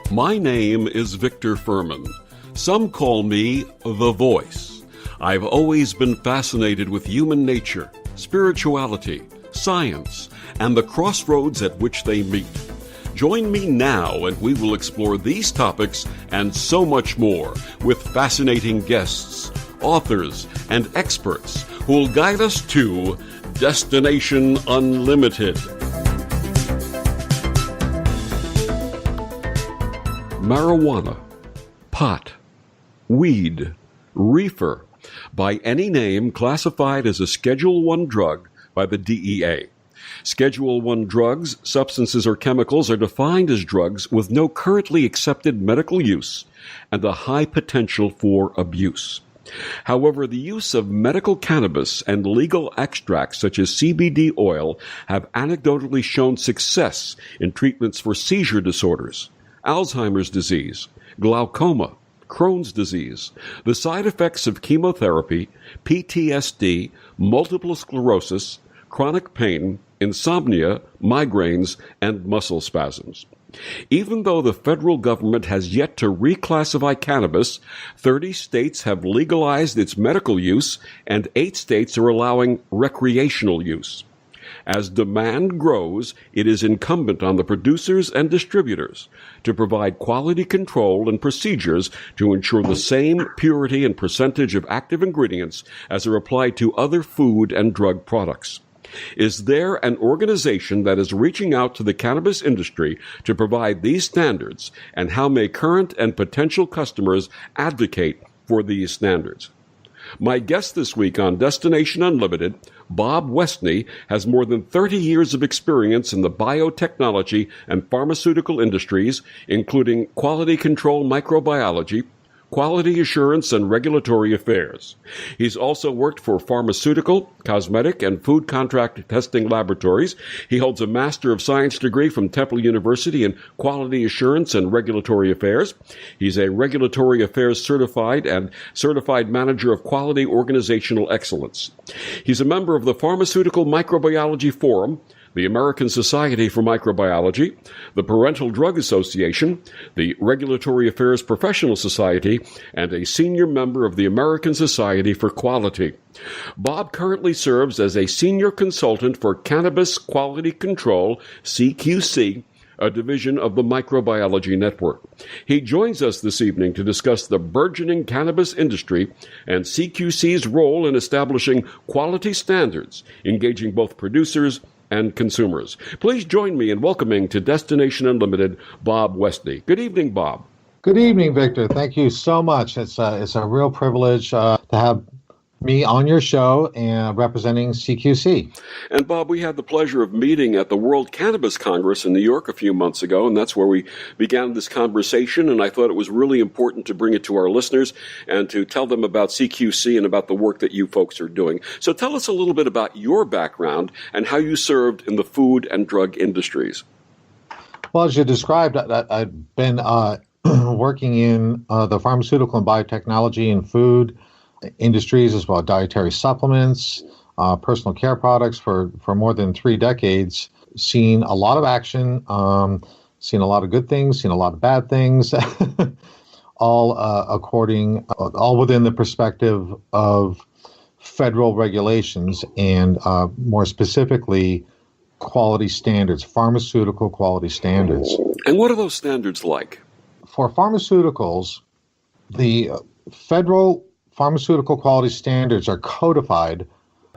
My name is Victor Furman. Some call me the Voice. I've always been fascinated with human nature, spirituality, science, and the crossroads at which they meet. Join me now and we will explore these topics and so much more with fascinating guests, authors, and experts who will guide us to Destination Unlimited. Marijuana, pot, weed, reefer, by any name classified as a Schedule I drug by the DEA. Schedule I drugs, substances, or chemicals are defined as drugs with no currently accepted medical use and a high potential for abuse. However, the use of medical cannabis and legal extracts such as CBD oil have anecdotally shown success in treatments for seizure disorders, Alzheimer's disease, glaucoma, Crohn's disease, the side effects of chemotherapy, PTSD, multiple sclerosis, chronic pain, insomnia, migraines, and muscle spasms. Even though the federal government has yet to reclassify cannabis, 30 states have legalized its medical use, and 8 states are allowing recreational use. As demand grows, it is incumbent on the producers and distributors to provide quality control and procedures to ensure the same purity and percentage of active ingredients as are applied to other food and drug products. Is there an organization that is reaching out to the cannabis industry to provide these standards, and how may current and potential customers advocate for these standards? My guest this week on Destination Unlimited, Bob Westney, has more than 30 years of experience in the biotechnology and pharmaceutical industries, including quality control microbiology, quality assurance, and regulatory affairs. He's also worked for pharmaceutical, cosmetic, and food contract testing laboratories. He holds a Master of Science degree from Temple University in quality assurance and regulatory affairs. He's a regulatory affairs certified and certified manager of quality organizational excellence. He's a member of the Pharmaceutical Microbiology Forum, the American Society for Microbiology, the Parental Drug Association, the Regulatory Affairs Professional Society, and a senior member of the American Society for Quality. Bob currently serves as a senior consultant for Cannabis Quality Control, CQC, a division of the Microbiology Network. He joins us this evening to discuss the burgeoning cannabis industry and CQC's role in establishing quality standards, engaging both producers and consumers. Please join me in welcoming to Destination Unlimited, Bob Westney. Good evening, Bob. Good evening, Victor. Thank you so much. It's a real privilege to have me on your show and representing CQC. And Bob, we had the pleasure of meeting at the World Cannabis Congress in New York a few months ago, and that's where we began this conversation, and I thought it was really important to bring it to our listeners and to tell them about CQC and about the work that you folks are doing. So tell us a little bit about your background and how you served in the food and drug industries. Well, as you described, I've been working in the pharmaceutical and biotechnology and food industries, as well as dietary supplements, personal care products for more than 3 decades. Seen a lot of action, seen a lot of good things, seen a lot of bad things, all within the perspective of federal regulations and more specifically quality standards, pharmaceutical quality standards. And what are those standards like? For pharmaceuticals, the federal pharmaceutical quality standards are codified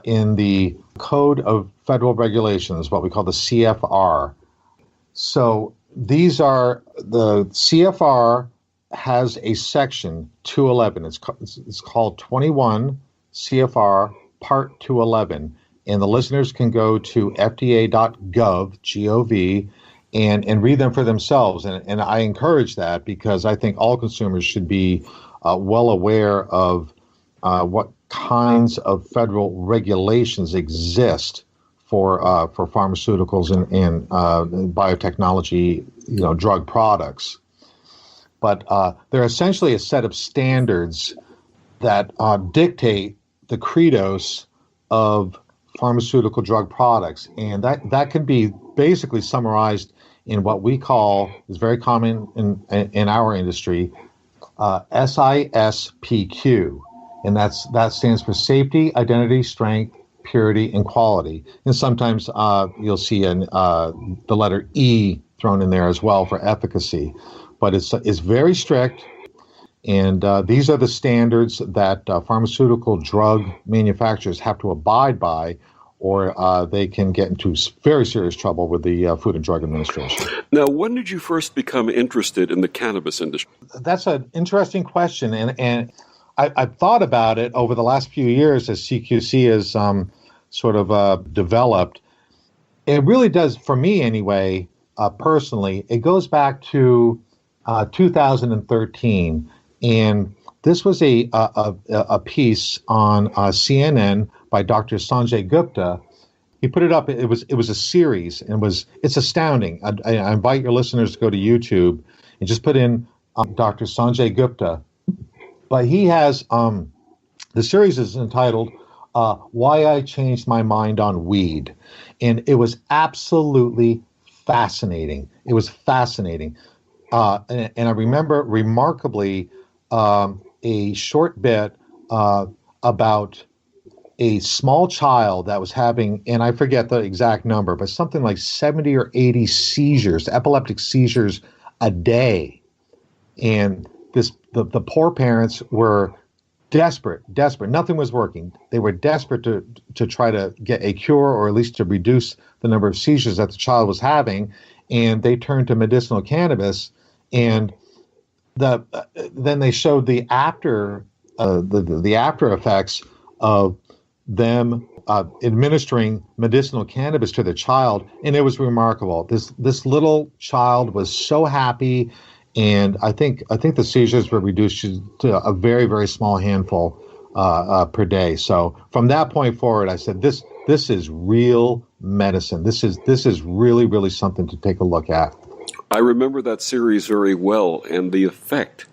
in the Code of Federal Regulations, what we call the CFR. So these are, the CFR has a section 211. It's called 21 CFR Part 211. And the listeners can go to fda.gov, G-O-V, and read them for themselves. And I encourage that because I think all consumers should be well aware of what kinds of federal regulations exist for pharmaceuticals and biotechnology, drug products. But they're essentially a set of standards that dictate the credos of pharmaceutical drug products. And that can be basically summarized in what we call, is very common in our industry, SISPQ. And that stands for safety, identity, strength, purity, and quality. And sometimes you'll see the letter E thrown in there as well for efficacy. But it's very strict. And these are the standards that pharmaceutical drug manufacturers have to abide by, or they can get into very serious trouble with the Food and Drug Administration. Now, when did you first become interested in the cannabis industry? That's an interesting question, and I've thought about it over the last few years as CQC has sort of developed. It really does, for me anyway, personally, it goes back to 2013. And this was a piece on CNN by Dr. Sanjay Gupta. He put it up. It was a series, and it's astounding. I invite your listeners to go to YouTube and just put in Dr. Sanjay Gupta. But he has the series is entitled "Why I Changed My Mind on Weed," and it was absolutely fascinating. It was fascinating, and I remember remarkably. A short bit about a small child that was having, and I forget the exact number, but something like 70 or 80 seizures, epileptic seizures a day. And the poor parents were desperate. Nothing was working. They were desperate to try to get a cure, or at least to reduce the number of seizures that the child was having. And they turned to medicinal cannabis, and then they showed the after effects of them administering medicinal cannabis to their child, and it was remarkable. This little child was so happy, and I think the seizures were reduced to a very, very small handful per day. So from that point forward, I said this is real medicine. This is really, really something to take a look at. I remember that series very well, and the effect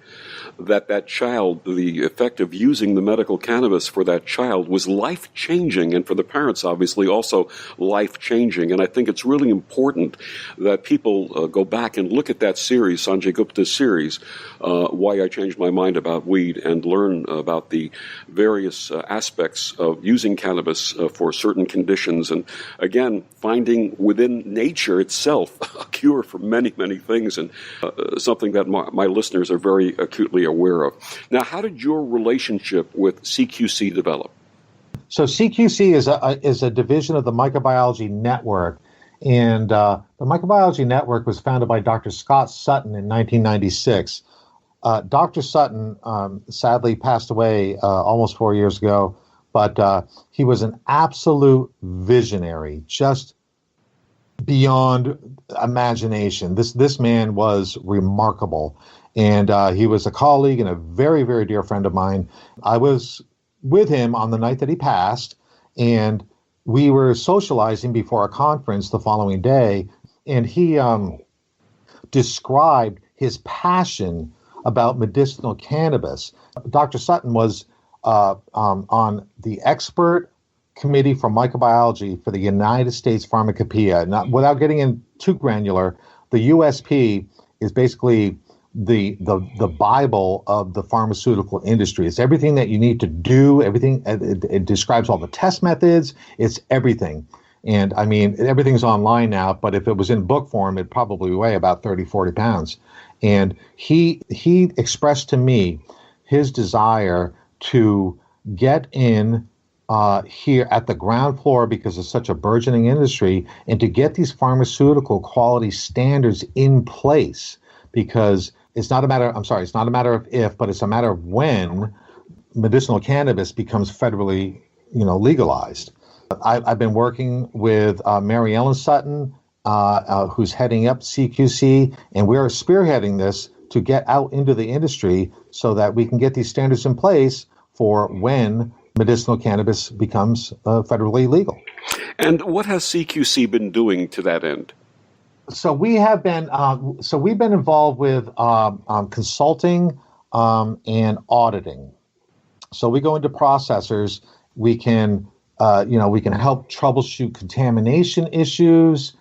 that child, the effect of using the medical cannabis for that child was life-changing, and for the parents, obviously, also life-changing. And I think it's really important that people go back and look at that series, Sanjay Gupta's series, Why I Changed My Mind About Weed, and learn about the various aspects of using cannabis for certain conditions. And again, finding within nature itself a cure for many, many things, and something that my listeners are very acutely aware of. Now, how did your relationship with CQC develop? So CQC is a division of the Microbiology Network, and the Microbiology Network was founded by Dr. Scott Sutton in 1996. Dr. Sutton sadly passed away almost 4 years ago, but he was an absolute visionary, just beyond imagination. This man was remarkable. And he was a colleague and a very, very dear friend of mine. I was with him on the night that he passed, and we were socializing before a conference the following day, and he described his passion about medicinal cannabis. Dr. Sutton was on the expert committee for microbiology for the United States Pharmacopoeia. Now, without getting in too granular, the USP is basically the Bible of the pharmaceutical industry. It's everything that you need to do, everything. It describes all the test methods. It's everything. And I mean, everything's online now, but if it was in book form, it'd probably weigh about 30, 40 pounds. And he expressed to me his desire to get in here at the ground floor, because it's such a burgeoning industry, and to get these pharmaceutical quality standards in place, because it's not a matter of if, but it's a matter of when medicinal cannabis becomes federally, legalized. I've been working with Mary Ellen Sutton, who's heading up CQC, and we're spearheading this to get out into the industry so that we can get these standards in place for when medicinal cannabis becomes federally legal. And what has CQC been doing to that end? So we've been involved with consulting and auditing. So we go into processors. We can we can help troubleshoot contamination issues.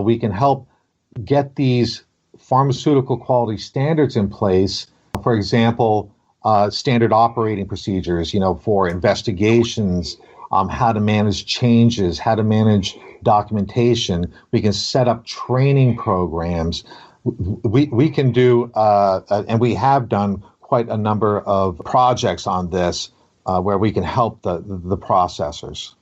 We can help get these pharmaceutical quality standards in place. For example, standard operating procedures, for investigations, how to manage changes, how to manage documentation. We can set up training programs. We can do, and we have done quite a number of projects on this where we can help the processors.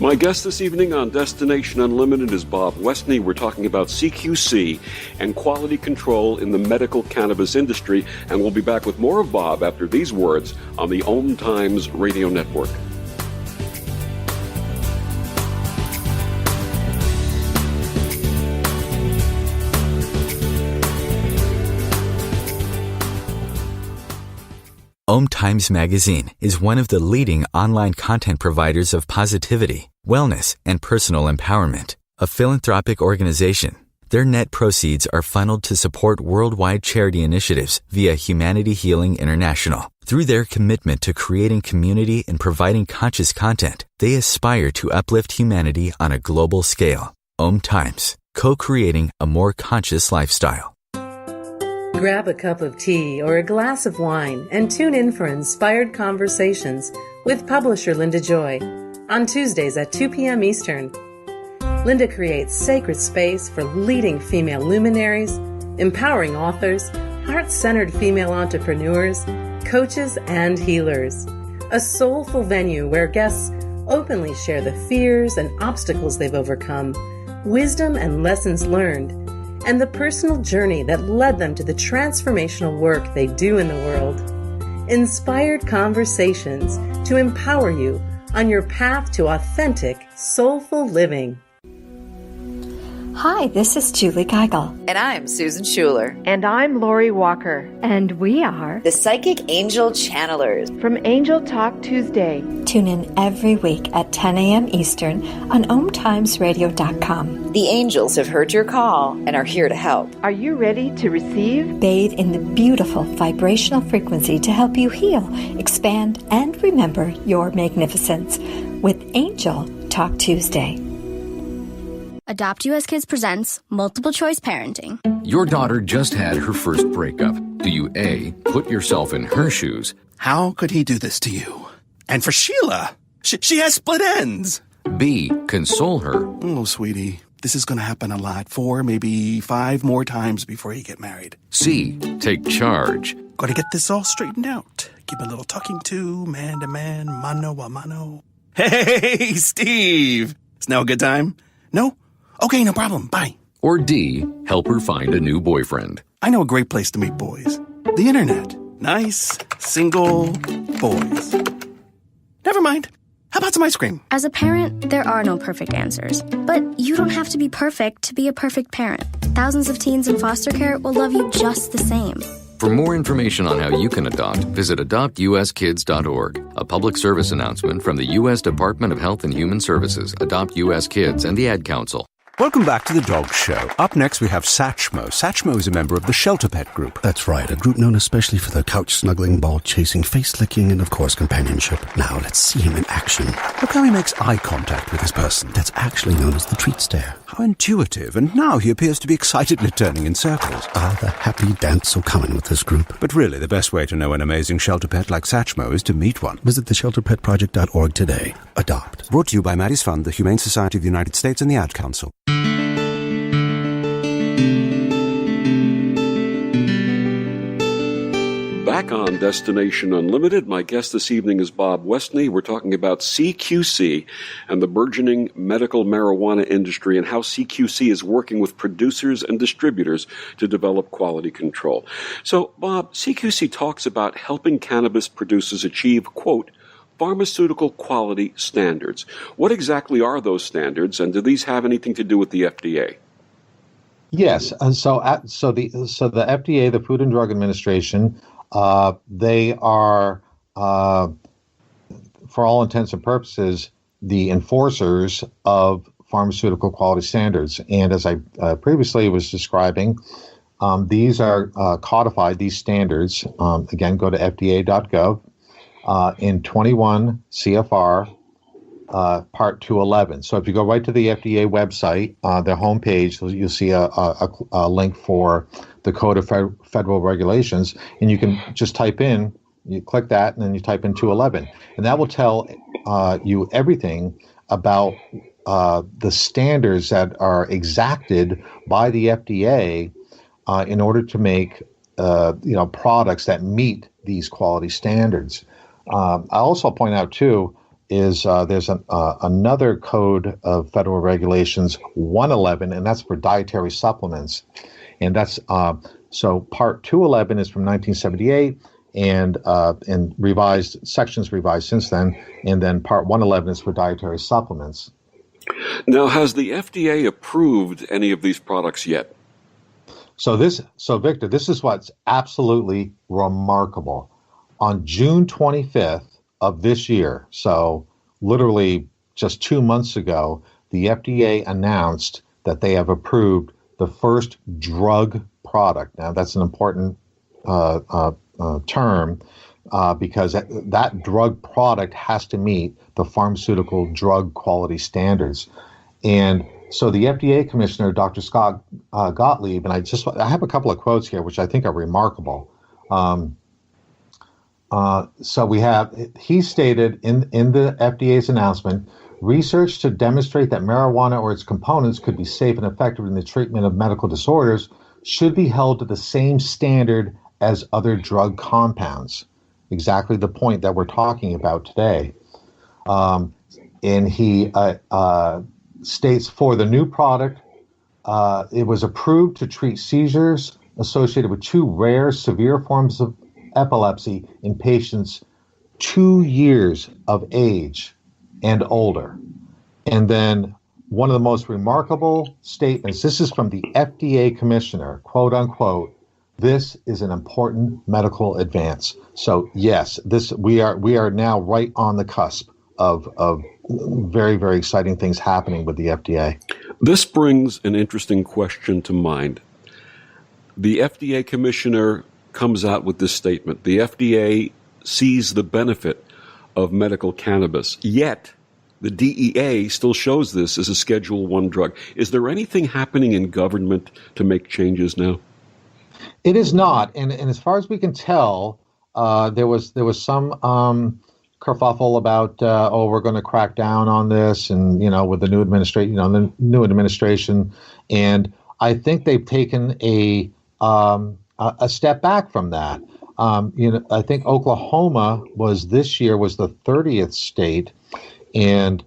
My guest this evening on Destination Unlimited is Bob Westney. We're talking about CQC and quality control in the medical cannabis industry, and we'll be back with more of Bob after these words on the OMTimes radio network. OMTimes Magazine is one of the leading online content providers of positivity, wellness, and personal empowerment. A philanthropic organization, their net proceeds are funneled to support worldwide charity initiatives via Humanity Healing International. Through their commitment to creating community and providing conscious content, they aspire to uplift humanity on a global scale. OMTimes, co-creating a more conscious lifestyle. Grab a cup of tea or a glass of wine and tune in for Inspired Conversations with publisher Linda Joy on Tuesdays at 2 p.m. Eastern. Linda creates sacred space for leading female luminaries, empowering authors, heart-centered female entrepreneurs, coaches, and healers. A soulful venue where guests openly share the fears and obstacles they've overcome, wisdom and lessons learned, and the personal journey that led them to the transformational work they do in the world. Inspired Conversations to empower you on your path to authentic, soulful living. Hi, this is Julie Geigel. And I'm Susan Schuler. And I'm Lori Walker. And we are the Psychic Angel Channelers from Angel Talk Tuesday. Tune in every week at 10 a.m. Eastern on OMTimesRadio.com. The angels have heard your call and are here to help. Are you ready to receive? Bathe in the beautiful vibrational frequency to help you heal, expand, and remember your magnificence with Angel Talk Tuesday. Adopt US Kids presents Multiple Choice Parenting. Your daughter just had her first breakup. Do you A, put yourself in her shoes? How could he do this to you? And for Sheila, she has split ends. B, console her. Oh, sweetie, this is going to happen a lot. 4, maybe 5 more times before you get married. C, take charge. Got to get this all straightened out. Give a little talking to, man to man, mano a mano. Hey, Steve! Is now a good time? No? Okay, no problem. Bye. Or D, help her find a new boyfriend. I know a great place to meet boys. The internet. Nice, single boys. Never mind. How about some ice cream? As a parent, there are no perfect answers. But you don't have to be perfect to be a perfect parent. Thousands of teens in foster care will love you just the same. For more information on how you can adopt, visit adoptuskids.org. A public service announcement from the U.S. Department of Health and Human Services, Adopt U.S. Kids, and the Ad Council. Welcome back to The Dog Show. Up next, we have Satchmo. Satchmo is a member of the Shelter Pet Group. That's right, a group known especially for their couch-snuggling, ball-chasing, face-licking, and, of course, companionship. Now, let's see him in action. Look how he makes eye contact with his person. That's actually known as the treat stare. How intuitive, and now he appears to be excitedly turning in circles. Ah, the happy dance so common with this group. But really, the best way to know an amazing shelter pet like Satchmo is to meet one. Visit theshelterpetproject.org today. Adopt. Brought to you by Maddie's Fund, the Humane Society of the United States, and the Ad Council. Back on Destination Unlimited, my guest this evening is Bob Westney. We're talking about CQC and the burgeoning medical marijuana industry and how CQC is working with producers and distributors to develop quality control. So, Bob, CQC talks about helping cannabis producers achieve, quote, pharmaceutical quality standards. What exactly are those standards, and do these have anything to do with the FDA? Yes, and so the FDA, the Food and Drug Administration, they are, for all intents and purposes, the enforcers of pharmaceutical quality standards. And as I previously was describing, these are codified, these standards, again, go to fda.gov, in 21 CFR Part 211. So if you go right to the FDA website, their homepage, you'll see a link for the Code of Federal Regulations, and you can just type in, you click that, and then you type in 211. And that will tell you everything about the standards that are exacted by the FDA in order to make products that meet these quality standards. I also point out, too, is there's another Code of Federal Regulations, 111, and that's for dietary supplements. And that's so Part 211 is from 1978, and revised sections revised since then. And then Part 111 is for dietary supplements. Now, has the FDA approved any of these products yet? So Victor, this is what's absolutely remarkable. On June 25th of this year, so literally just 2 months ago, the FDA announced that they have approved the first drug product. Now, that's an important term because that drug product has to meet the pharmaceutical drug quality standards. And so the FDA commissioner, Dr. Scott Gottlieb, and I have a couple of quotes here, which I think are remarkable. So he stated in the FDA's announcement, research to demonstrate that marijuana or its components could be safe and effective in the treatment of medical disorders should be held to the same standard as other drug compounds. Exactly the point that we're talking about today. And he states for the new product, it was approved to treat seizures associated with 2 rare severe forms of epilepsy in patients 2 years of age and older. And then one of the most remarkable statements, this is from the FDA commissioner, quote unquote, this is an important medical advance. So yes, we are now right on the cusp of very, very exciting things happening with the FDA. This brings an interesting question to mind. The FDA commissioner comes out with this statement. The FDA sees the benefit of medical cannabis, yet the DEA still shows this as a Schedule I drug. Is there anything happening in government to make changes now? It is not, and as far as we can tell, there was some kerfuffle about we're going to crack down on this, and with the new administration, and I think they've taken a step back from that. I think Oklahoma this year was the 30th state, and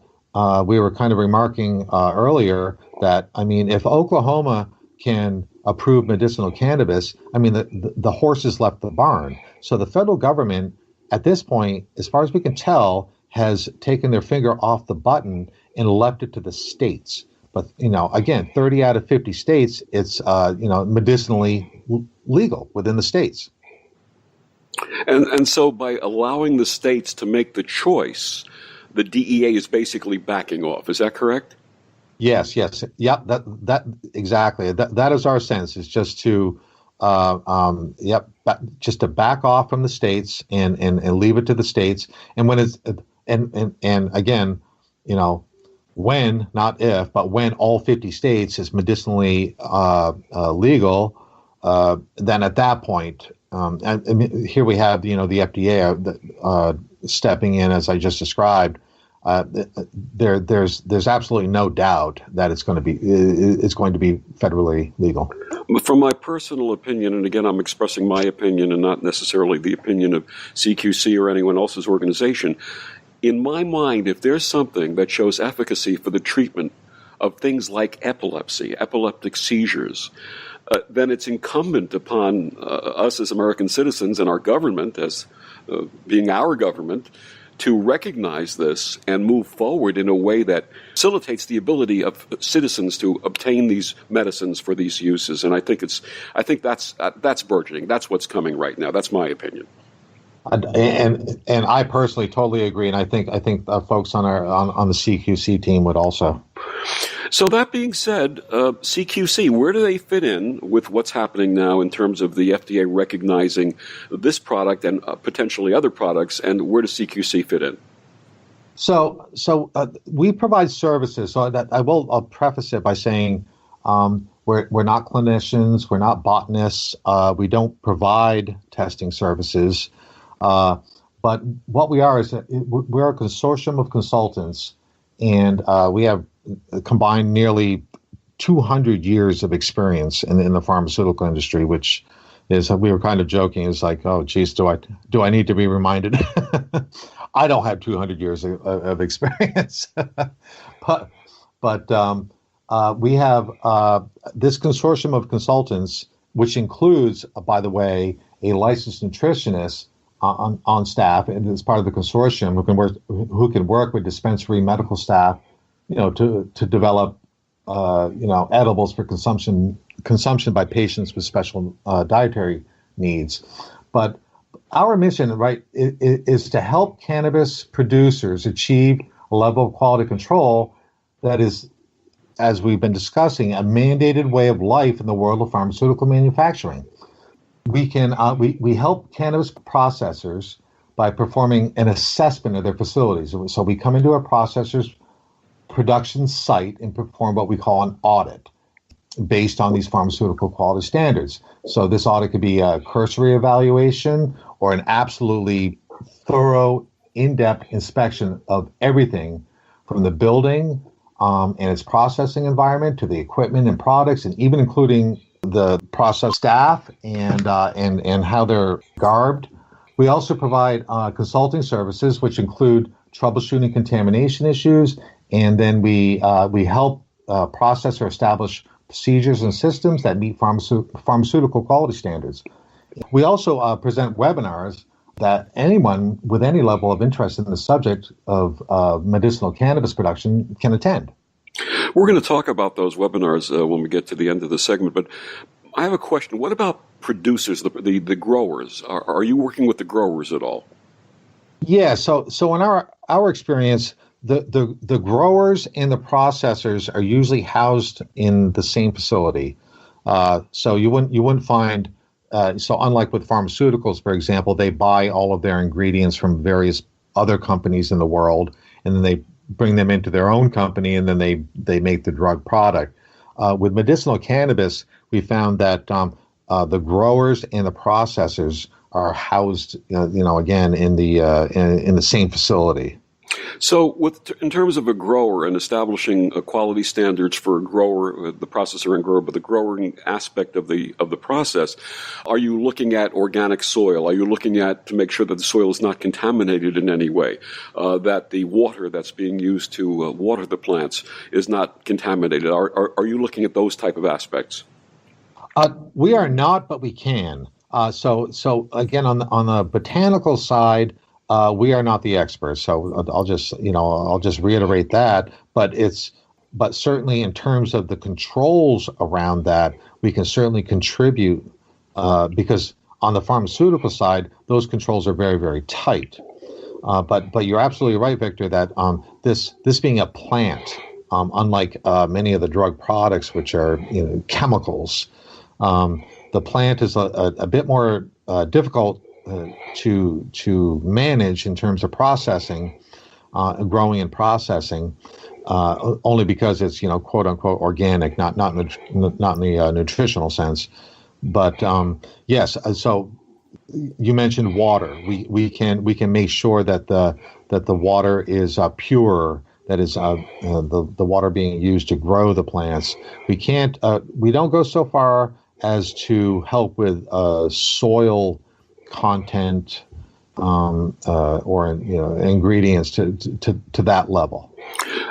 we were kind of remarking earlier that, if Oklahoma can approve medicinal cannabis, the horses left the barn. So the federal government, at this point, as far as we can tell, has taken their finger off the button and left it to the states. But, again, 30 out of 50 states, it's, medicinally legal within the states. And so by allowing the states to make the choice, the DEA is basically backing off. Is that correct? Yes. Yep. That exactly. That is our sense. Is just to, just to back off from the states and leave it to the states. And when it's and again, when, not if, but when all 50 states is medicinally legal, then at that point, here we have the FDA stepping in, as I just described. There's absolutely no doubt that it's going to be federally legal. From my personal opinion, and again, I'm expressing my opinion and not necessarily the opinion of CQC or anyone else's organization. In my mind, if there's something that shows efficacy for the treatment of things like epilepsy, epileptic seizures, then it's incumbent upon us as American citizens and our government, as being our government, to recognize this and move forward in a way that facilitates the ability of citizens to obtain these medicines for these uses. And I think that's burgeoning. That's what's coming right now. That's my opinion. And I personally totally agree, and I think folks on the CQC team would also. So that being said, CQC, where do they fit in with what's happening now in terms of the FDA recognizing this product and potentially other products, and where does CQC fit in? So we provide services. So that I'll preface it by saying we're not clinicians, we're not botanists, we don't provide testing services. But what we are is we're a consortium of consultants, and we have combined nearly 200 years of experience in the pharmaceutical industry, which is, we were kind of joking, it's like, oh, geez, do I need to be reminded? I don't have 200 years of experience, but we have this consortium of consultants, which includes, by the way, a licensed nutritionist on staff, and as part of the consortium who can work with dispensary medical staff, to develop edibles for consumption by patients with special dietary needs. But our mission, right, is to help cannabis producers achieve a level of quality control that is, as we've been discussing, a mandated way of life in the world of pharmaceutical manufacturing. We can we help cannabis processors by performing an assessment of their facilities. So we come into a processor's production site and perform what we call an audit based on these pharmaceutical quality standards. So this audit could be a cursory evaluation or an absolutely thorough, in-depth inspection of everything from the building and its processing environment to the equipment and products, and even including the process staff and how they're garbed. We also provide consulting services, which include troubleshooting contamination issues, and then we help process or establish procedures and systems that meet pharmaceutical quality standards. We also present webinars that anyone with any level of interest in the subject of medicinal cannabis production can attend. We're going to talk about those webinars when we get to the end of the segment, but I have a question. What about producers, the growers? Are you working with the growers at all? Yeah, so in our experience, the growers and the processors are usually housed in the same facility. So you wouldn't find, so unlike with pharmaceuticals, for example, they buy all of their ingredients from various other companies in the world, and then they bring them into their own company, and then they make the drug product. With medicinal cannabis, we found that the growers and the processors are housed, again in the same facility. So, in terms of a grower and establishing quality standards for a grower, the processor and grower, but the growing aspect of the process, are you looking at organic soil? Are you looking at to make sure that the soil is not contaminated in any way? That the water that's being used to water the plants is not contaminated? Are you looking at those type of aspects? We are not, but we can. So again, on the botanical side, we are not the experts, so I'll just reiterate that. But certainly in terms of the controls around that, we can certainly contribute because on the pharmaceutical side, those controls are very, very tight. But you're absolutely right, Victor, that this being a plant, unlike many of the drug products, which are chemicals, the plant is a bit more difficult to manage in terms of processing, growing and processing, only because it's quote unquote organic, not in the nutritional sense. But yes, so you mentioned water. We can make sure that the water is pure. That is the water being used to grow the plants. We don't go so far as to help with soil content or ingredients to that level.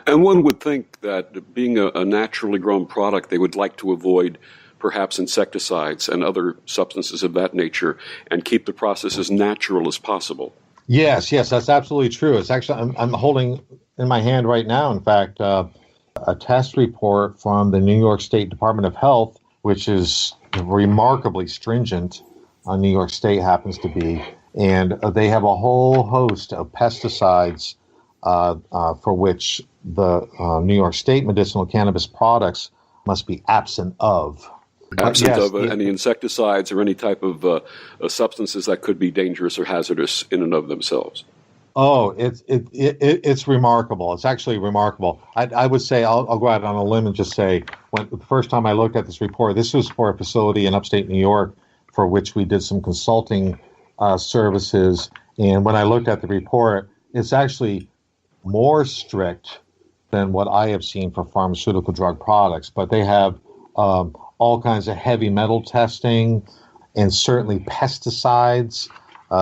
And one would think that being a naturally grown product, they would like to avoid perhaps insecticides and other substances of that nature and keep the process as natural as possible. Yes, that's absolutely true. It's actually, I'm holding in my hand right now, in fact, a test report from the New York State Department of Health, which is remarkably stringent. New York State happens to be, and they have a whole host of pesticides for which the New York State medicinal cannabis products must be absent of. Absent of any insecticides or any type of substances that could be dangerous or hazardous in and of themselves. Oh, it's remarkable. It's actually remarkable. I would say I'll go out on a limb and just say when the first time I looked at this report, this was for a facility in upstate New York for which we did some consulting services. And when I looked at the report, it's actually more strict than what I have seen for pharmaceutical drug products. But they have all kinds of heavy metal testing and certainly pesticides.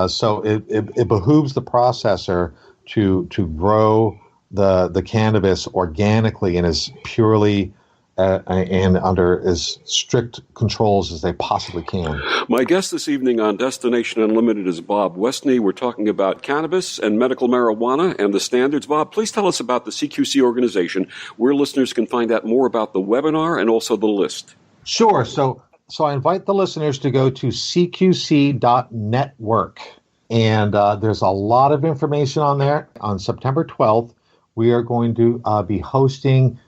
So it behooves the processor to grow the cannabis organically and as purely and under as strict controls as they possibly can. My guest this evening on Destination Unlimited is Bob Westney. We're talking about cannabis and medical marijuana and the standards. Bob, please tell us about the CQC organization, where listeners can find out more about the webinar and also the list. Sure. So I invite the listeners to go to cqc.network. And there's a lot of information on there. On September 12th, we are going to be hosting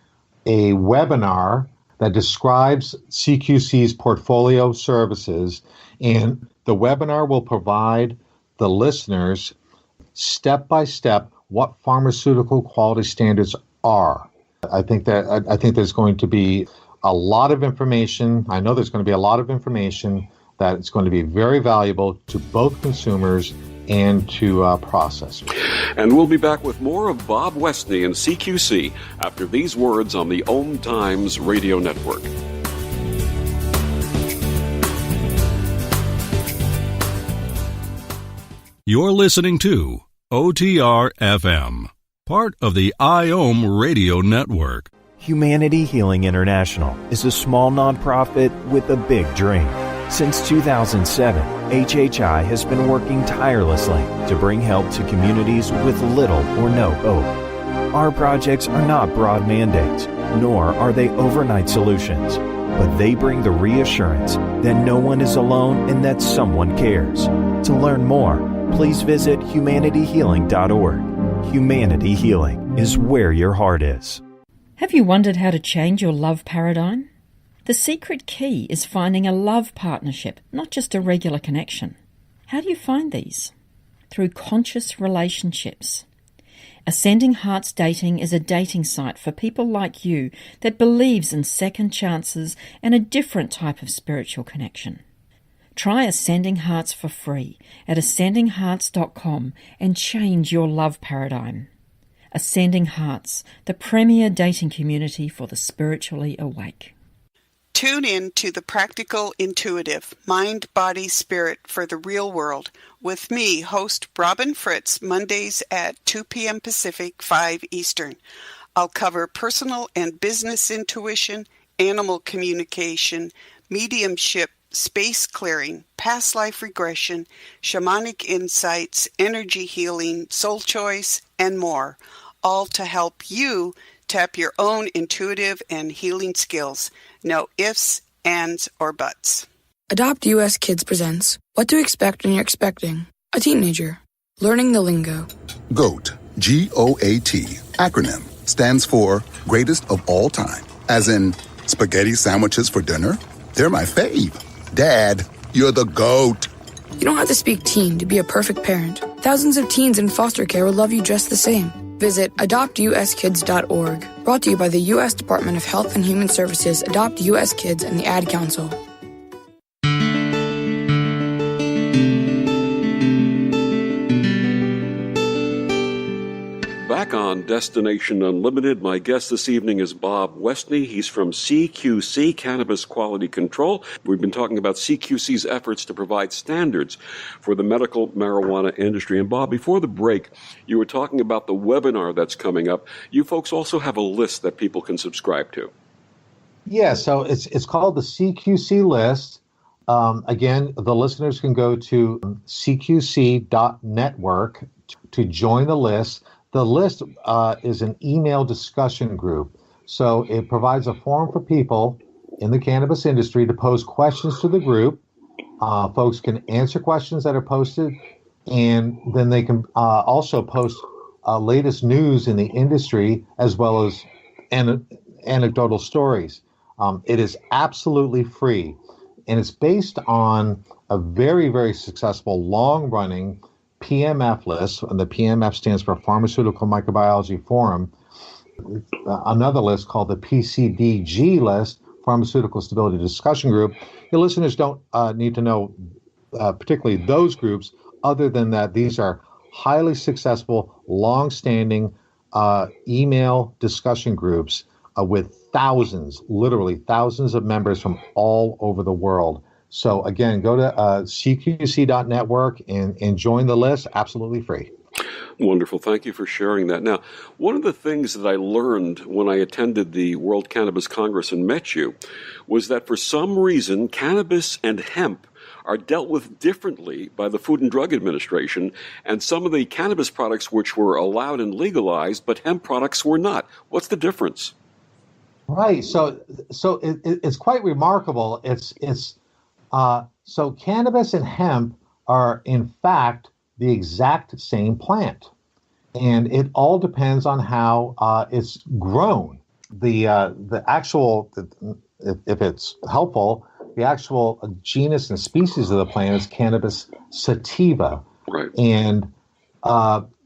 a webinar that describes CQC's portfolio services. And the webinar will provide the listeners step-by-step what pharmaceutical quality standards are. I think there's going to be a lot of information. I know there's going to be a lot of information that it's going to be very valuable to both consumers and to processors. And we'll be back with more of Bob Westney and CQC after these words on the OMTimes radio network. You're listening to OTR FM, part of the IOM radio network. Humanity Healing International is a small nonprofit with a big dream. Since 2007, HHI has been working tirelessly to bring help to communities with little or no hope. Our projects are not broad mandates, nor are they overnight solutions, but they bring the reassurance that no one is alone and that someone cares. To learn more, please visit humanityhealing.org. Humanity Healing is where your heart is. Have you wondered how to change your love paradigm? The secret key is finding a love partnership, not just a regular connection. How do you find these? Through conscious relationships. Ascending Hearts Dating is a dating site for people like you that believes in second chances and a different type of spiritual connection. Try Ascending Hearts for free at ascendinghearts.com and change your love paradigm. Ascending Hearts, the premier dating community for the spiritually awake. Tune in to the Practical Intuitive, Mind, Body, Spirit for the Real World with me, host Robin Fritz, Mondays at 2 p.m. Pacific, 5 Eastern. I'll cover personal and business intuition, animal communication, mediumship, space clearing, past life regression, shamanic insights, energy healing, soul choice, and more, all to help you tap your own intuitive and healing skills. No ifs, ands, or buts. Adopt US Kids presents What to Expect When You're Expecting a Teenager. Learning the lingo. GOAT, G-O-A-T, acronym, stands for Greatest of All Time. As in, spaghetti sandwiches for dinner? They're my fave. Dad, you're the GOAT. You don't have to speak teen to be a perfect parent. Thousands of teens in foster care will love you just the same. Visit adoptuskids.org. Brought to you by the U.S. Department of Health and Human Services, Adopt U.S. Kids, and the Ad Council. Back on Destination Unlimited, my guest this evening is Bob Westney. He's from CQC, Cannabis Quality Control. We've been talking about CQC's efforts to provide standards for the medical marijuana industry. And Bob, before the break, you were talking about the webinar that's coming up. You folks also have a list that people can subscribe to. Yeah, so it's called the CQC list. Again, the listeners can go to cqc.network to join the list. The list is an email discussion group, so it provides a forum for people in the cannabis industry to pose questions to the group. Folks can answer questions that are posted, and then they can also post latest news in the industry as well as anecdotal stories. It is absolutely free, and it's based on a very, very successful, long-running PMF list, and the PMF stands for Pharmaceutical Microbiology Forum, another list called the PCDG list, Pharmaceutical Stability Discussion Group. Your listeners don't need to know particularly those groups. Other than that, these are highly successful, long-standing email discussion groups with thousands, literally thousands of members from all over the world. So again, go to cqc.network and join the list, absolutely free. Wonderful. Thank you for sharing that. Now, one of the things that I learned when I attended the World Cannabis Congress and met you was that for some reason, cannabis and hemp are dealt with differently by the Food and Drug Administration, and some of the cannabis products which were allowed and legalized, but hemp products were not. What's the difference? Right. So it's quite remarkable. So cannabis and hemp are in fact the exact same plant, and it all depends on how it's grown. The actual, if it's helpful, the actual genus and species of the plant is Cannabis sativa. Right. And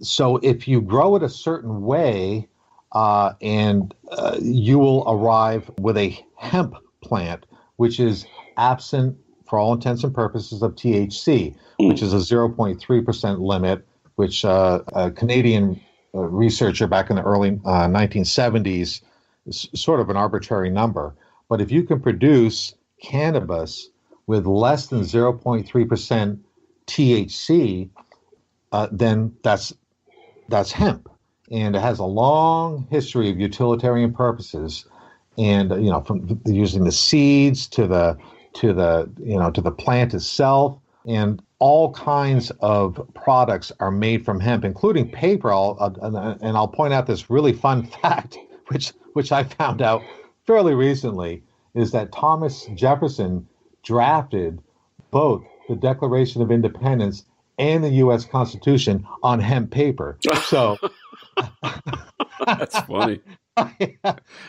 so if you grow it a certain way, you will arrive with a hemp plant, which is absent, for all intents and purposes, of THC, which is a 0.3% limit, which a Canadian researcher back in the early 1970s is sort of an arbitrary number. But if you can produce cannabis with less than 0.3% THC, then that's hemp, and it has a long history of utilitarian purposes, and from using the seeds to the plant itself, and all kinds of products are made from hemp, including paper. I'll point out this really fun fact, which I found out fairly recently, is that Thomas Jefferson drafted both the Declaration of Independence and the U.S. Constitution on hemp paper. So that's funny.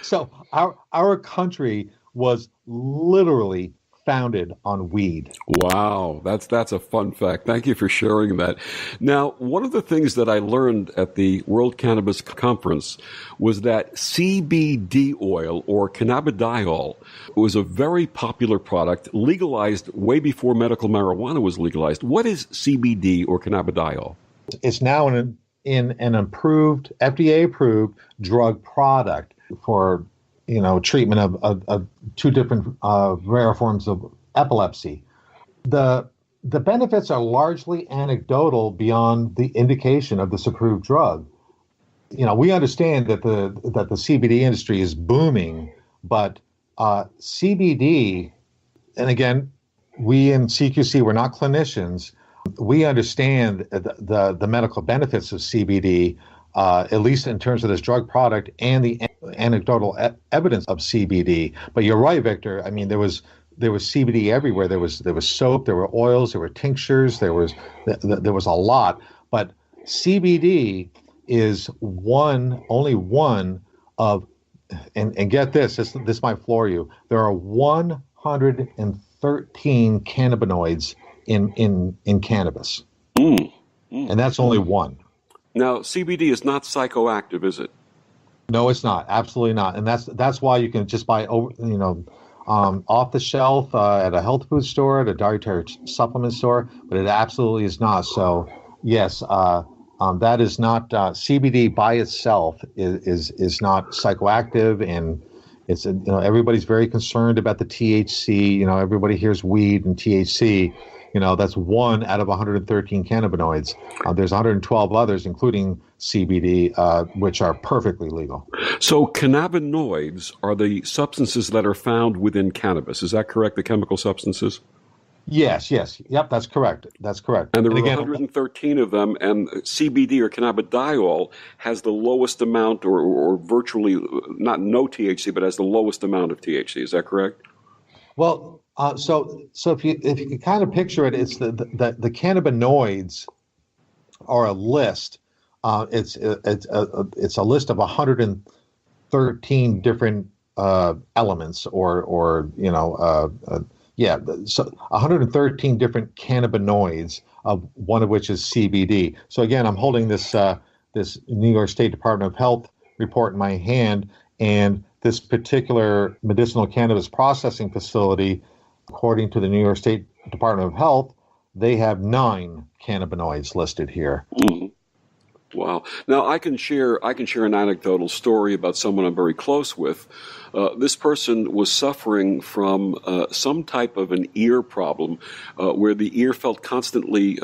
So our country was literally founded on weed. Wow, that's a fun fact. Thank you for sharing that. Now, one of the things that I learned at the World Cannabis Conference was that CBD oil, or cannabidiol, was a very popular product, legalized way before medical marijuana was legalized. What is CBD or cannabidiol? It's now in an approved, FDA-approved drug product for treatment of two different rare forms of epilepsy. The benefits are largely anecdotal beyond the indication of this approved drug. We understand that the CBD industry is booming, but CBD, and again, we in CQC, we're not clinicians. We understand the medical benefits of CBD, at least in terms of this drug product and the anecdotal evidence of CBD. But you're right, Victor. I mean, there was CBD everywhere. There was soap, there were oils, there were tinctures, there was a lot. But CBD is only one of, and get this might floor you. There are 113 cannabinoids in cannabis, and that's only one. Now, CBD is not psychoactive, is it? No, it's not. Absolutely not. And that's why you can just buy off the shelf at a health food store, at a dietary supplement store, but it absolutely is not. So yes, that is not CBD by itself is not psychoactive, and it's everybody's very concerned about the THC. Everybody hears weed and THC. That's one out of 113 cannabinoids. There's 112 others, including CBD, which are perfectly legal. So cannabinoids are the substances that are found within cannabis. Is that correct, the chemical substances? Yes. Yep, that's correct. And there are 113 of them, and CBD or cannabidiol has the lowest amount or virtually not no THC, but has the lowest amount of THC. Is that correct? Well, so if you kind of picture it, it's the cannabinoids are a list. It's a list of 113 different elements, so 113 different cannabinoids one of which is CBD. So again, I'm holding this this New York State Department of Health report in my hand, and this particular medicinal cannabis processing facility, according to the New York State Department of Health, they have 9 cannabinoids listed here. Mm-hmm. Wow. Now I can share an anecdotal story about someone I'm very close with. This person was suffering from some type of an ear problem where the ear felt constantly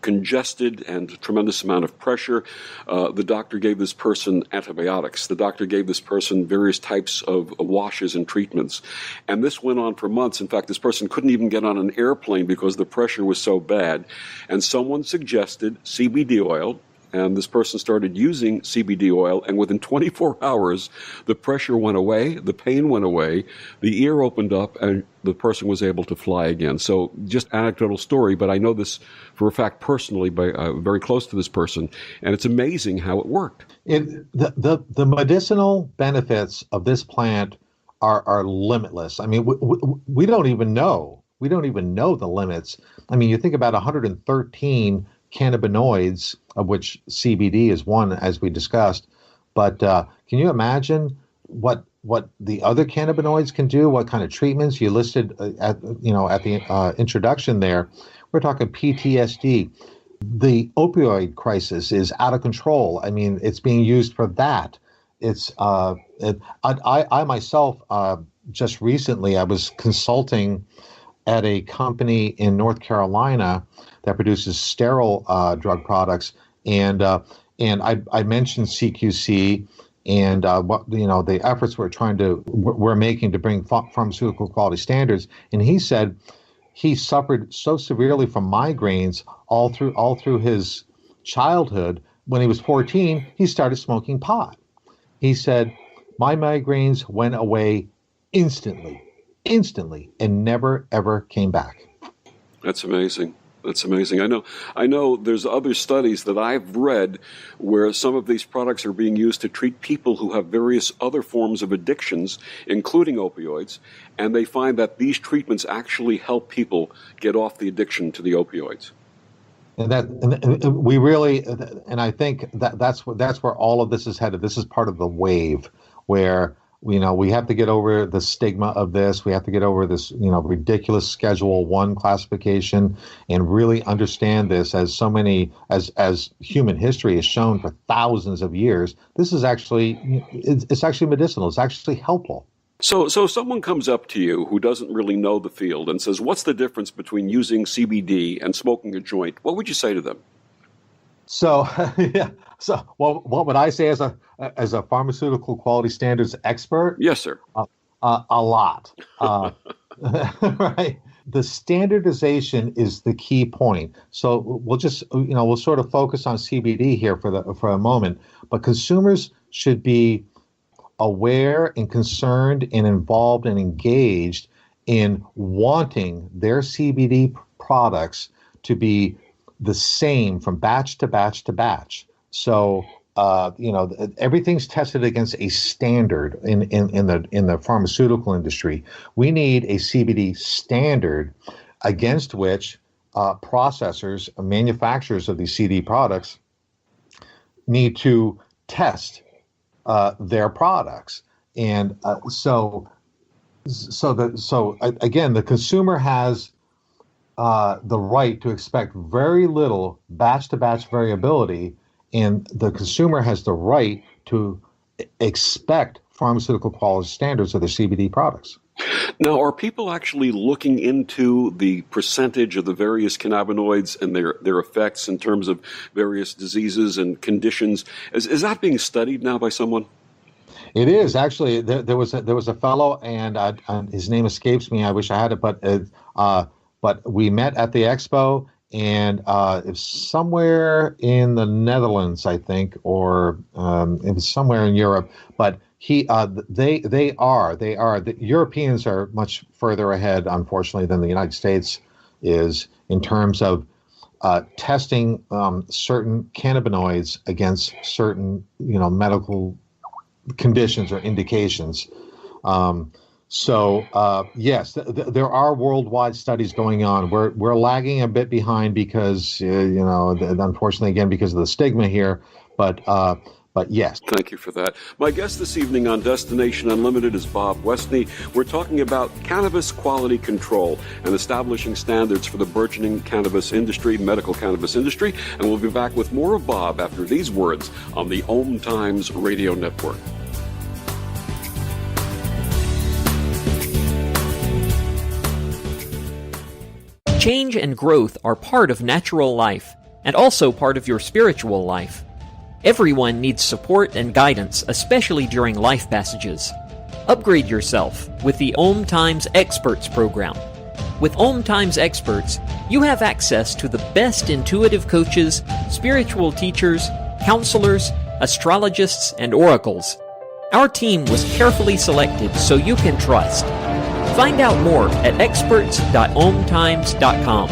congested and a tremendous amount of pressure. The doctor gave this person antibiotics. The doctor gave this person various types of washes and treatments. And this went on for months. In fact, this person couldn't even get on an airplane because the pressure was so bad. And someone suggested CBD oil. And this person started using CBD oil, and within 24 hours, the pressure went away, the pain went away, the ear opened up, and the person was able to fly again. So just anecdotal story, but I know this for a fact personally, by very close to this person, and it's amazing how it worked. The medicinal benefits of this plant are limitless. I mean, we don't even know. We don't even know the limits. I mean, you think about 113 cannabinoids, of which CBD is one, as we discussed. But can you imagine what the other cannabinoids can do? What kind of treatments you listed at the introduction there? We're talking PTSD. The opioid crisis is out of control. I mean, it's being used for that. It's I myself just recently I was consulting at a company in North Carolina that produces sterile drug products, and I mentioned CQC and what the efforts we're making to bring pharmaceutical quality standards. And he said he suffered so severely from migraines all through his childhood. When he was 14, he started smoking pot. He said, my migraines went away instantly, and never ever came back. That's amazing. That's amazing. I know there's other studies that I've read where some of these products are being used to treat people who have various other forms of addictions, including opioids, and they find that these treatments actually help people get off the addiction to the opioids. And we really, and I think that's where all of this is headed. This is part of the wave where we have to get over the stigma of this. We have to get over this, ridiculous Schedule 1 classification and really understand this as so many, as human history has shown for thousands of years. This is actually, it's actually medicinal. It's actually helpful. So someone comes up to you who doesn't really know the field and says, what's the difference between using CBD and smoking a joint? What would you say to them? So, yeah. So, what would I say as a pharmaceutical quality standards expert? Yes, sir. A lot. Right. The standardization is the key point. So we'll just, we'll sort of focus on CBD here for a moment. But consumers should be aware and concerned and involved and engaged in wanting their CBD products to be the same from batch to batch to batch. So, everything's tested against a standard in the pharmaceutical industry. We need a CBD standard against which processors, manufacturers of these CBD products need to test their products. And so again, the consumer has the right to expect very little batch-to-batch variability, and the consumer has the right to expect pharmaceutical quality standards of their CBD products. Now, are people actually looking into the percentage of the various cannabinoids and their effects in terms of various diseases and conditions? Is that being studied now by someone? It is actually. There was a fellow, and his name escapes me. I wish I had it, but we met at the expo, and it was somewhere in the Netherlands, I think, or it was somewhere in Europe. But they are. The Europeans are much further ahead, unfortunately, than the United States is in terms of testing certain cannabinoids against certain medical conditions or indications. So yes, there are worldwide studies going on. We're lagging a bit behind because unfortunately, again, because of the stigma here. But yes. Thank you for that. My guest this evening on Destination Unlimited is Bob Westney. We're talking about cannabis quality control and establishing standards for the burgeoning cannabis industry, medical cannabis industry. And we'll be back with more of Bob after these words on the OMTimes Radio Network. Change and growth are part of natural life and also part of your spiritual life. Everyone needs support and guidance, especially during life passages. Upgrade yourself with the OMTimes Experts program. With OMTimes Experts, you have access to the best intuitive coaches, spiritual teachers, counselors, astrologists, and oracles. Our team was carefully selected so you can trust. Find out more at experts.omtimes.com.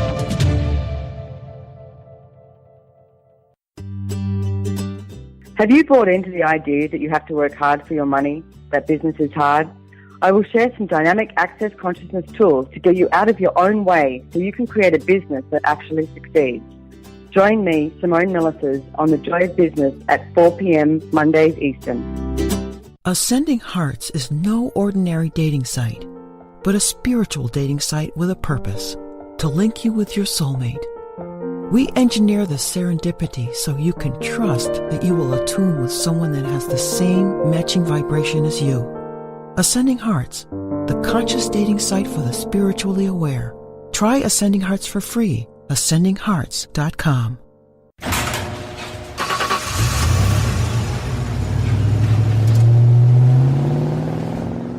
Have you bought into the idea that you have to work hard for your money, that business is hard? I will share some dynamic access consciousness tools to get you out of your own way so you can create a business that actually succeeds. Join me, Simone Millisers, on The Joy of Business at 4 p.m. Mondays Eastern. Ascending Hearts is no ordinary dating site, but a spiritual dating site with a purpose, to link you with your soulmate. We engineer the serendipity so you can trust that you will attune with someone that has the same matching vibration as you. Ascending Hearts, the conscious dating site for the spiritually aware. Try Ascending Hearts for free. ascendinghearts.com.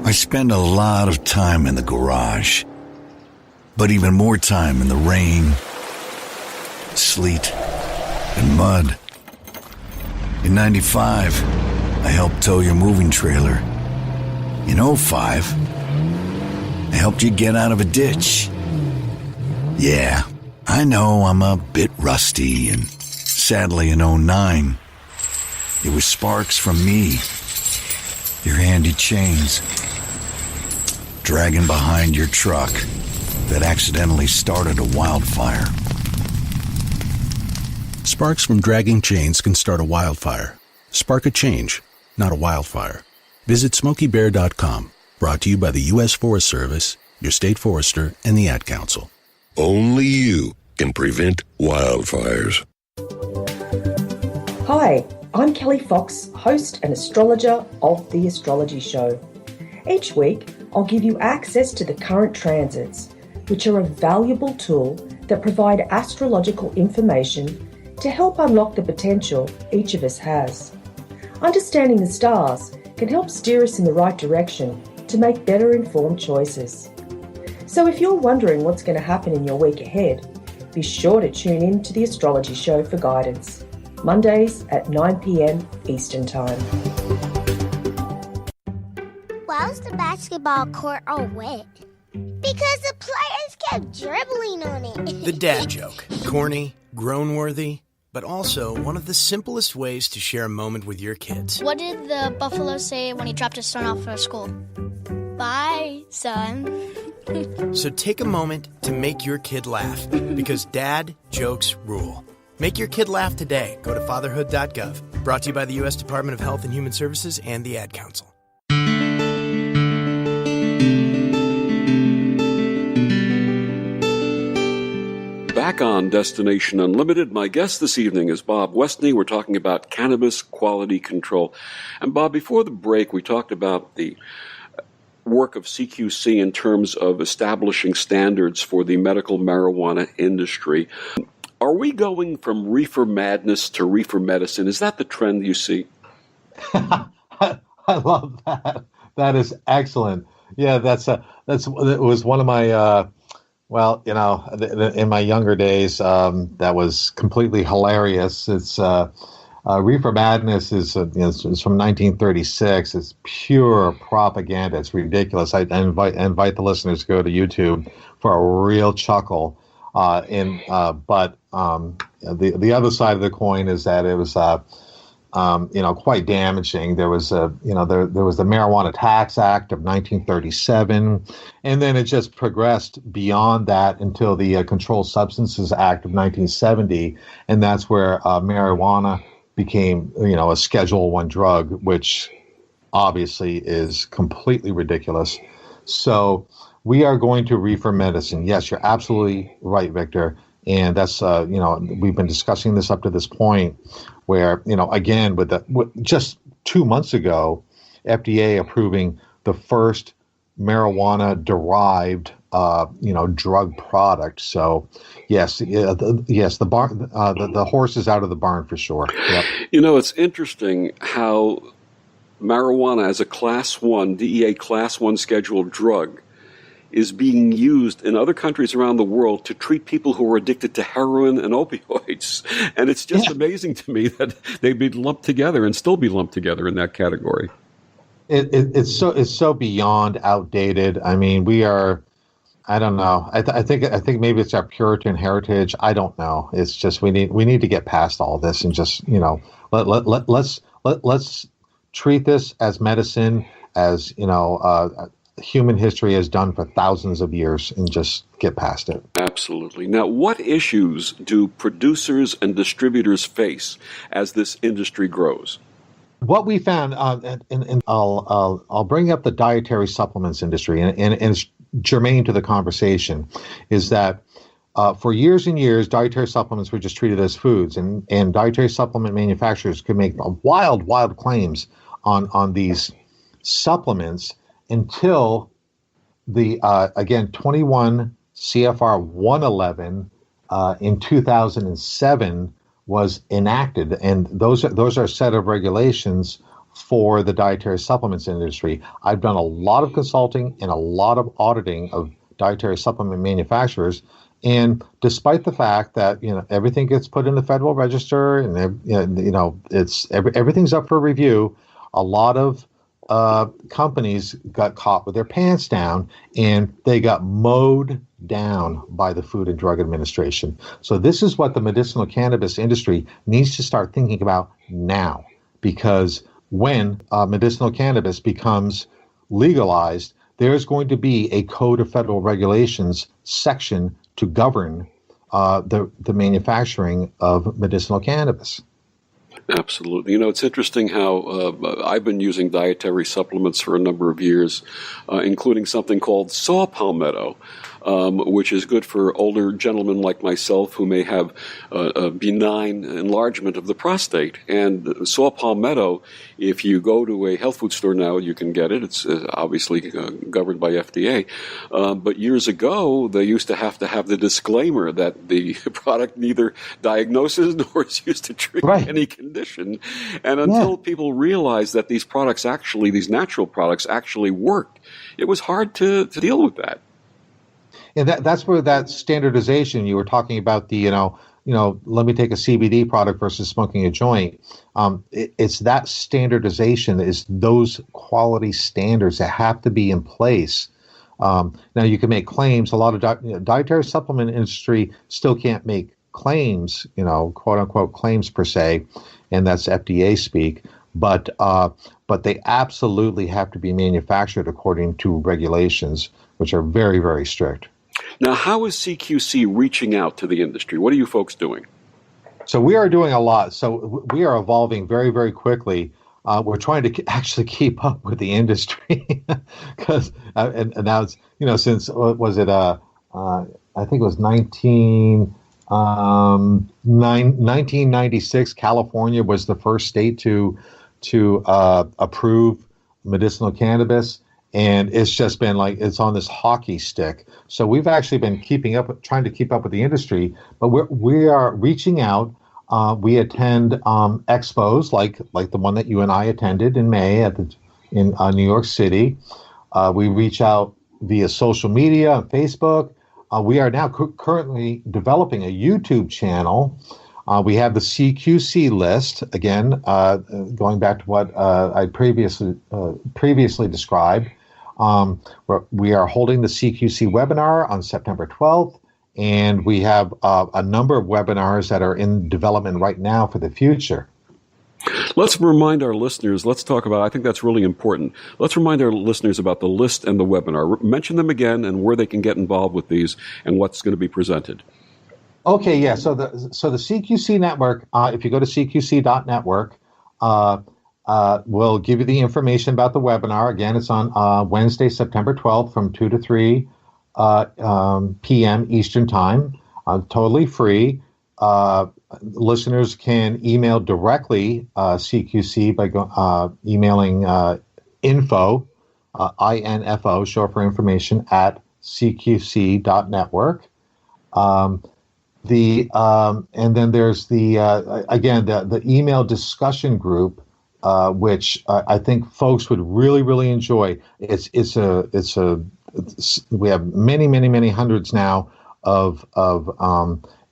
I spend a lot of time in the garage, but even more time in the rain, sleet, and mud. In '95, I helped tow your moving trailer. In '05, I helped you get out of a ditch. Yeah, I know I'm a bit rusty, and sadly in '09, it was sparks from me, your handy chains, dragging behind your truck that accidentally started a wildfire. Sparks from dragging chains can start a wildfire. Spark a change, not a wildfire. Visit SmokeyBear.com. Brought to you by the U.S. Forest Service, your state forester, and the Ad Council. Only you can prevent wildfires. Hi, I'm Kelly Fox, host and astrologer of The Astrology Show. Each week, I'll give you access to the current transits, which are a valuable tool that provide astrological information to help unlock the potential each of us has. Understanding the stars can help steer us in the right direction to make better informed choices. So if you're wondering what's going to happen in your week ahead, be sure to tune in to The Astrology Show for guidance, Mondays at 9 p.m. Eastern Time. Why was the basketball court all wet? Because the players kept dribbling on it. The dad joke. Corny, groan-worthy, but also one of the simplest ways to share a moment with your kids. What did the buffalo say when he dropped his son off for school? Bye, son. So take a moment to make your kid laugh, because dad jokes rule. Make your kid laugh today. Go to fatherhood.gov. Brought to you by the U.S. Department of Health and Human Services and the Ad Council. Back on Destination Unlimited, my guest this evening is Bob Westney. We're talking about cannabis quality control. And Bob, before the break, we talked about the work of CQC in terms of establishing standards for the medical marijuana industry. Are we going from reefer madness to reefer medicine? Is that the trend you see? I love that. That is excellent. Yeah, that was one of my in my younger days, that was completely hilarious. It's reefer madness is from 1936. It's pure propaganda. It's ridiculous. I invite the listeners to go to YouTube for a real chuckle. But the other side of the coin is that it was quite damaging. There was there was the Marijuana Tax Act of 1937, and then it just progressed beyond that until the Controlled Substances Act of 1970, and that's where marijuana became, a Schedule I drug, which obviously is completely ridiculous. So we are going to reefer medicine. Yes, you're absolutely right, Victor. And that's, we've been discussing this up to this point where, again, with just 2 months ago, FDA approving the first marijuana-derived, drug product. So, yes, the horse is out of the barn for sure. Yep. It's interesting how marijuana as a Class 1, DEA Class 1 scheduled drug is being used in other countries around the world to treat people who are addicted to heroin and opioids. And it's just amazing to me that they'd be lumped together and still be lumped together in that category. It's so beyond outdated. I mean, we are, I don't know. I think maybe it's our Puritan heritage. I don't know. It's just we need to get past all this and just, let's treat this as medicine, as, human history has done for thousands of years, and just get past it. Absolutely. Now, what issues do producers and distributors face as this industry grows? What we found, and I'll bring up the dietary supplements industry, and it's germane to the conversation, is that for years and years, dietary supplements were just treated as foods, and dietary supplement manufacturers could make wild claims on these supplements until the 21 CFR 111 in 2007 was enacted, and those are a set of regulations for the dietary supplements industry. I've done a lot of consulting and a lot of auditing of dietary supplement manufacturers, and despite the fact that everything gets put in the Federal Register and it's everything's up for review, a lot of companies got caught with their pants down, and they got mowed down by the Food and Drug Administration. So this is what the medicinal cannabis industry needs to start thinking about now, because when medicinal cannabis becomes legalized, there's going to be a Code of Federal Regulations section to govern the manufacturing of medicinal cannabis. Absolutely. It's interesting how I've been using dietary supplements for a number of years, including something called saw palmetto, which is good for older gentlemen like myself who may have a benign enlargement of the prostate. And saw palmetto, if you go to a health food store now, you can get it. It's obviously governed by FDA. But years ago, they used to have the disclaimer that the product neither diagnoses nor is used to treat any condition. And until people realized that these products actually, these natural products actually worked, it was hard to deal with that. And that's where that standardization you were talking about, the let me take a CBD product versus smoking a joint. It's that standardization, is those quality standards that have to be in place. Now you can make claims. A lot of dietary supplement industry still can't make claims, quote unquote claims per se, and that's FDA speak. But they absolutely have to be manufactured according to regulations, which are very, very strict. Now, how is CQC reaching out to the industry? What are you folks doing? So we are doing a lot. So we are evolving very, very quickly. We're trying to actually keep up with the industry because, and now it's, since, was it, I think it was 1996, California was the first state to approve medicinal cannabis. And it's just been it's on this hockey stick. So we've actually been trying to keep up with the industry, but we are reaching out. We attend expos like the one that you and I attended in May in New York City. We reach out via social media, Facebook. We are now currently developing a YouTube channel. We have the CQC list, again, going back to what I previously described. We are holding the CQC webinar on September 12th, and we have a number of webinars that are in development right now for the future. Let's remind our listeners, let's talk about, I think that's really important. Let's remind our listeners about the list and the webinar. Mention them again and where they can get involved with these and what's going to be presented. Okay, yeah. So the CQC network, if you go to cqc.network, we'll give you the information about the webinar. Again, it's on Wednesday, September 12th from 2 to 3 p.m. Eastern Time. Totally free. Listeners can email directly CQC by emailing info, INFO, short for information, at cqc.network. And then there's the email discussion group, which I think folks would really enjoy. We have many hundreds now of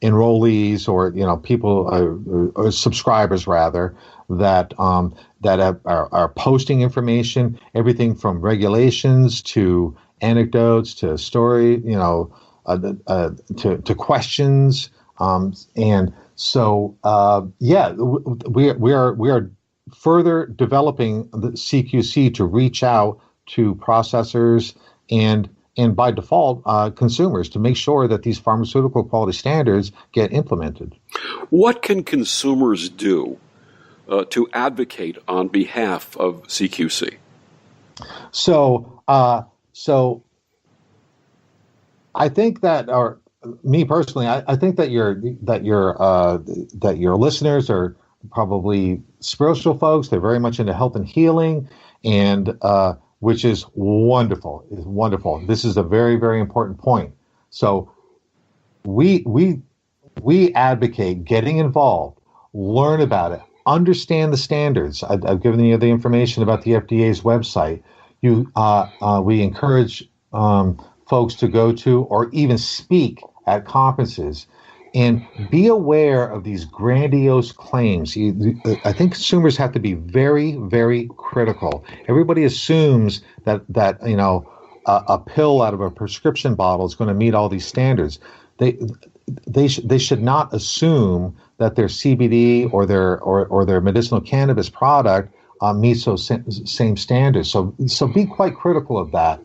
enrollees or people or subscribers rather that are posting information, everything from regulations to anecdotes to story, to questions, and so we are further developing the CQC to reach out to processors and by default consumers to make sure that these pharmaceutical quality standards get implemented. What can consumers do to advocate on behalf of CQC? So I think that, or me personally, I think that your listeners are probably spiritual folks. They're very much into health and healing, and which is wonderful. Is wonderful. This is a very important point. So we advocate getting involved, learn about it, understand the standards. I've given you the information about the FDA's website. We encourage folks to go to or even speak at conferences and be aware of these grandiose claims. I think consumers have to be very critical. Everybody assumes that a pill out of a prescription bottle is going to meet all these standards. They should not assume that their CBD or their medicinal cannabis product meets those same standards. So be quite critical of that.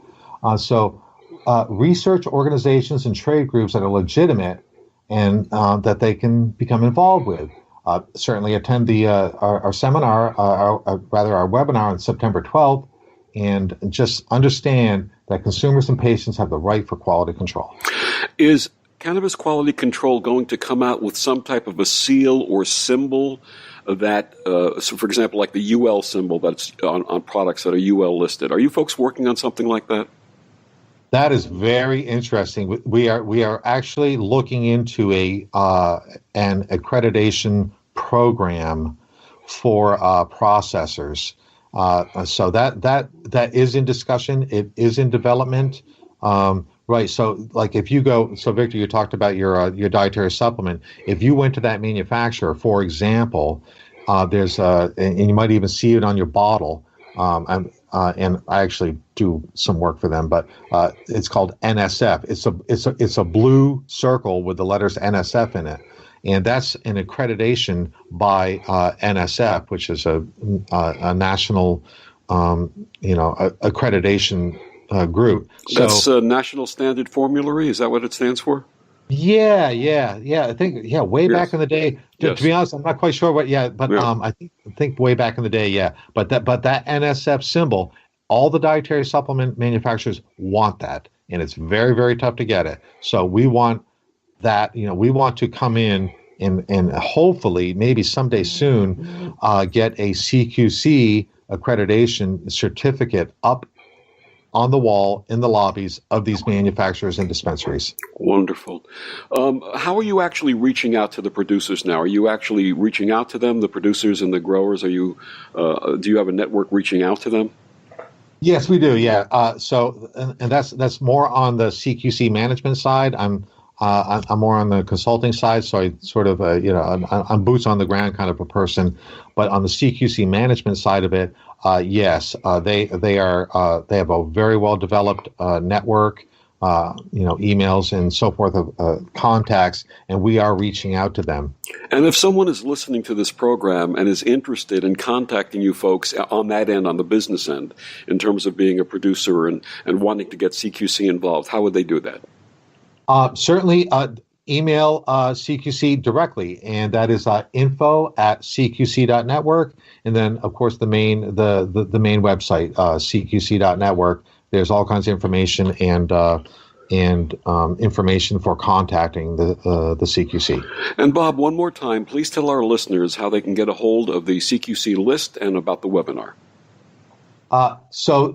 Research organizations and trade groups that are legitimate and that they can become involved with. Certainly attend our seminar, our webinar on September 12th, and just understand that consumers and patients have the right for quality control. Is Cannabis Quality Control going to come out with some type of a seal or symbol that, so for example, like the UL symbol that's on products that are UL listed? Are you folks working on something like that? That is very interesting. We are actually looking into an accreditation program for processors. So that is in discussion. It is in development. Right. So like if you go, so Victor, you talked about your dietary supplement. If you went to that manufacturer, for example, there's and you might even see it on your bottle. And I actually do some work for them, but it's called NSF. It's a blue circle with the letters NSF in it, and that's an accreditation by NSF, which is a national accreditation group. That's National Standard Formulary. Is that what it stands for? Yeah. I think way back in the day. To be honest, I'm not quite sure what. But I think way back in the day, yeah. But that NSF symbol, all the dietary supplement manufacturers want that, and it's very tough to get it. So we want that. We want to come in and hopefully maybe someday soon get a CQC accreditation certificate up on the wall in the lobbies of these manufacturers and dispensaries. Wonderful. How are you actually reaching out to the producers now? Are you actually reaching out to them, the producers and the growers? Are you? Do you have a network reaching out to them? Yes, we do. Yeah. And that's more on the CQC management side. I'm more on the consulting side, so I sort of I'm boots on the ground kind of a person. But on the CQC management side of it, yes, they have a very well developed network emails and so forth of contacts, and we are reaching out to them. And if someone is listening to this program and is interested in contacting you folks on that end, on the business end, in terms of being a producer and wanting to get CQC involved, how would they do that? Certainly, email CQC directly, and that is info@cqc.network. And then, of course, the main website, cqc.network. There's all kinds of information and information for contacting the CQC. And Bob, one more time, please tell our listeners how they can get a hold of the CQC list and about the webinar. So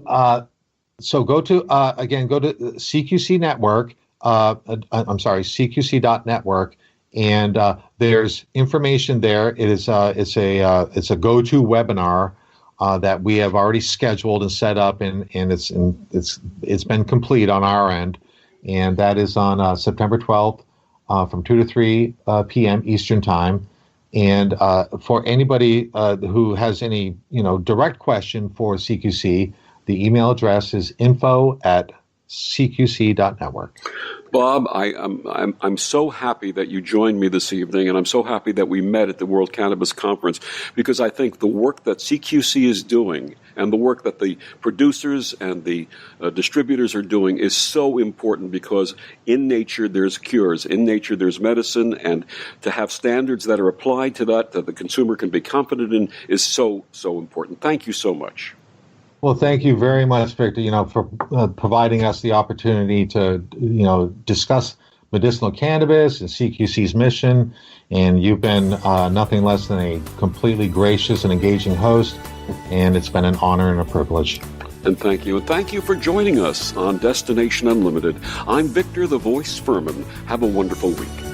go to CQC Network. CQC.network, and there's information there. It's a go-to webinar that we have already scheduled and set up, and it's been complete on our end, and that is on September 12th from 2 to 3 p.m. Eastern Time. And for anybody who has any direct question for CQC, the email address is info@cqc.network. Bob, I'm so happy that you joined me this evening, and I'm so happy that we met at the World Cannabis Conference, because I think the work that CQC is doing and the work that the producers and the distributors are doing is so important, because in nature there's cures, in nature there's medicine, and to have standards that are applied to that the consumer can be confident in is so important. Thank you so much. Well, thank you very much, Victor, for providing us the opportunity to, discuss medicinal cannabis and CQC's mission. And you've been nothing less than a completely gracious and engaging host. And it's been an honor and a privilege. And thank you. And thank you for joining us on Destination Unlimited. I'm Victor the Voice Furman. Have a wonderful week.